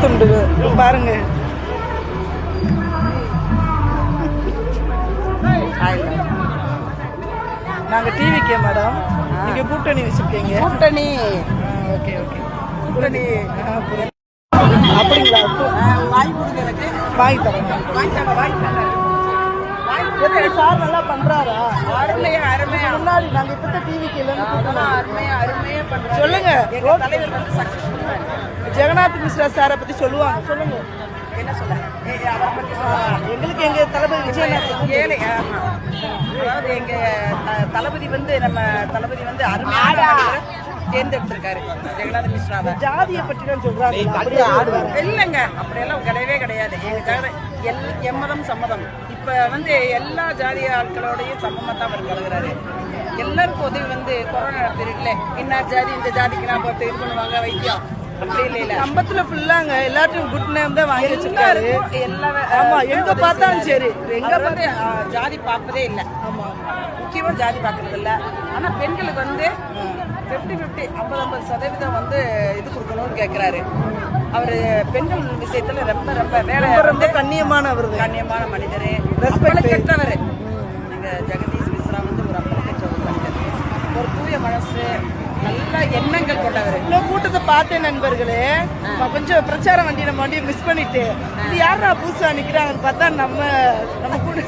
துண்டு பாருங்க. நாங்க டிவிக்கே மேடம், நீங்க கூட்டணி வச்சிருக்கீங்க. கூட்டணி ஓகே ஓகே கூட்டணி அப்படிங்களா? வாங்கி கொடுங்க, எனக்கு வாங்கி தரேன். எப்படி சார் நல்லா பண்றாரா? அருமையா அருமையா. முன்னாடி நாங்க இப்ப டிவிக்கு அருமையா அருமையா பண்றாரு. சொல்லுங்க. எங்க தலைவர் வந்து சக்சஸ்ஃபுல். ஜெகநாத் மிஸ்ரா சாரை பத்தி சொல்லுவாங்க, சொல்லுங்க. என்ன சொல்ல அவரை பத்தி சொல்லுவாங்க. எங்களுக்கு எங்க தளபதி விஜய் ஏழை. அதாவது எங்க தளபதி வந்து நம்ம தளபதி வந்து அருமையான தேர்ந்தெடுத்திருக்காரு ஜெகநாத் மிஸ்ராவை. ஜாதியை பற்றி தான் சொல்றாங்க. இல்லைங்க, அப்படியெல்லாம் கிடையவே கிடையாது. எங்களுக்காக எம்மதம் சம்மதம். இப்ப வந்து எல்லா ஜாதி ஆட்களோடையும் சமமா தான் அவர் பழகுறாரு. எல்லாருக்கும் உதவி வந்து கொரோனா பீரியட்ல இன்னார் ஜாதி இந்த ஜாதிக்கு நான் பார்த்து இது பண்ணுவாங்க வைத்தியம் அப்படி இல்ல. கம்பத்துல ஃபுல்லாங்க எல்லாருக்கும் குட் நேம் தான் வாங்கி வச்சிருக்காரு. ஆமா, எங்க பார்த்தாலும் சரி. எங்க வந்து ஜாதி பார்ப்பதே இல்லை. ஆமா, முக்கியமா ஜாதி பார்க்கறது இல்ல. ஆனா பெண்களுக்கு வந்து 50-50 50% வந்து இது கொடுக்கணும்னு கேட்கிறாரு. அவரு பெண்கள் விஷயத்துல ரொம்ப ரொம்ப வேலை ரொம்ப கண்ணியமான மனிதரு, ரெஸ்பெக்டவர். நீங்க ஜெகதீஷ் மிஸ்ரா வந்து ஒரு அப்பழுக்கற்ற ஒரு மனிதர், ஒரு தூய மனசு, நல்ல எண்ணங்கள் கொண்டவர். இவ்வளவு கூட்டத்தை பார்த்தேன் நண்பர்களே. கொஞ்சம் பிரச்சாரம் நம்ம வண்டியை மிஸ் பண்ணிட்டு இது யாரா புதுசா நிக்கிறாங்கன்னு பார்த்தா நம்ம கூட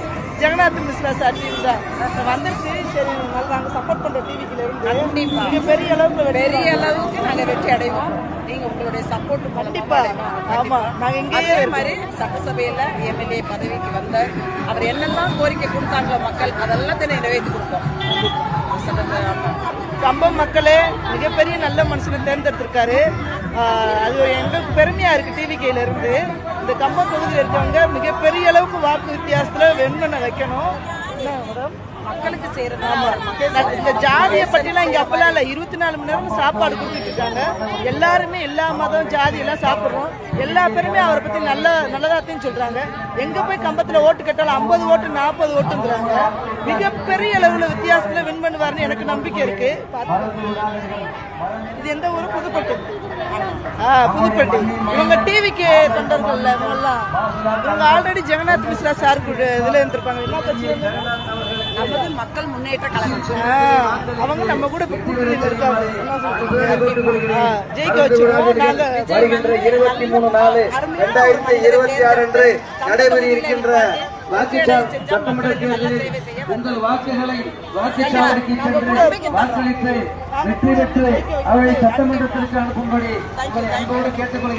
ஜெகநாத் மிஸ்ரா சார் டீம் தான் வந்துருச்சு. சரி, நாங்க சப்போர்ட் பண்ற டிவிக்குல இருந்து பெரிய அளவுக்கு நாங்க வெற்றி அடைவோம். நீங்க உங்களுடைய சப்போர்ட் கண்டிப்பா. ஆமா, நாங்க இங்கே மாதிரி சட்டசபையில எம்எல்ஏ பதவிக்கு வந்த அவர் என்னெல்லாம் கோரிக்கை கொடுத்தாங்களோ மக்கள் அதெல்லாம் நிறைவேற்றி கொடுப்போம். கம்பம் மக்களே மிகப்பெரிய நல்ல மனுஷனை தேர்ந்தெடுத்திருக்காரு. அது எங்களுக்கு பெருமையா இருக்கு. டிவிக்கையில இருந்து இந்த கம்பம் தொகுதியில் இருக்கவங்க மிகப்பெரிய அளவுக்கு வாக்கு வித்தியாசத்துல வென் பண்ண வைக்கணும். மக்களுக்கு செய்யறது. இந்த ஜாதியை பற்றிலாம் இங்க அப்பெல்லாம் இல்ல. 24 மணி நேரம் சாப்பாடு கொடுத்துட்டு இருக்காங்க. எல்லாருமே எல்லா மதம் ஜாதி எல்லாம் சாப்பிடுறோம். எல்லா பேருமே அவரை பத்தி நல்லதாத்தையும் சொல்றாங்க. எங்க போய் கம்பத்துல ஓட்டு கேட்டாலும் 50 ஓட்டு 40 ஓட்டுங்கிறாங்க. மிகப்பெரிய அளவுல வித்தியாசத்துல வின் பண்ணுவாருன்னு எனக்கு நம்பிக்கை இருக்கு. இது எந்த ஊரு? புதுப்பட்டு. புதுப்பட்டி. இவங்க டிவிக்கு தொண்டர்கள் இவங்கெல்லாம். இவங்க ஆல்ரெடி ஜெகநாத் மிஸ்ரா சார் இதுல இருந்திருப்பாங்க. என்ன கட்சி? நமது மக்கள் முன்னேற்ற கழகம். அவங்க நம்ம கூட கூட்டணியில் இருக்காங்க. ஜெயிக்க வச்சிருக்கோம். நாங்க 23/4/2026 அன்று நடைபெற இருக்கின்ற சட்டமன்ற தேர்தலில் உங்கள் வாக்குகளை வாக்குச்சாவடிக்கு சென்று வாக்களித்து வெற்றி பெற்று அவரை சட்டமன்றத்திற்கு அனுப்பும்படி உங்களை அன்போடு கேட்டுக்கொள்கிறேன்.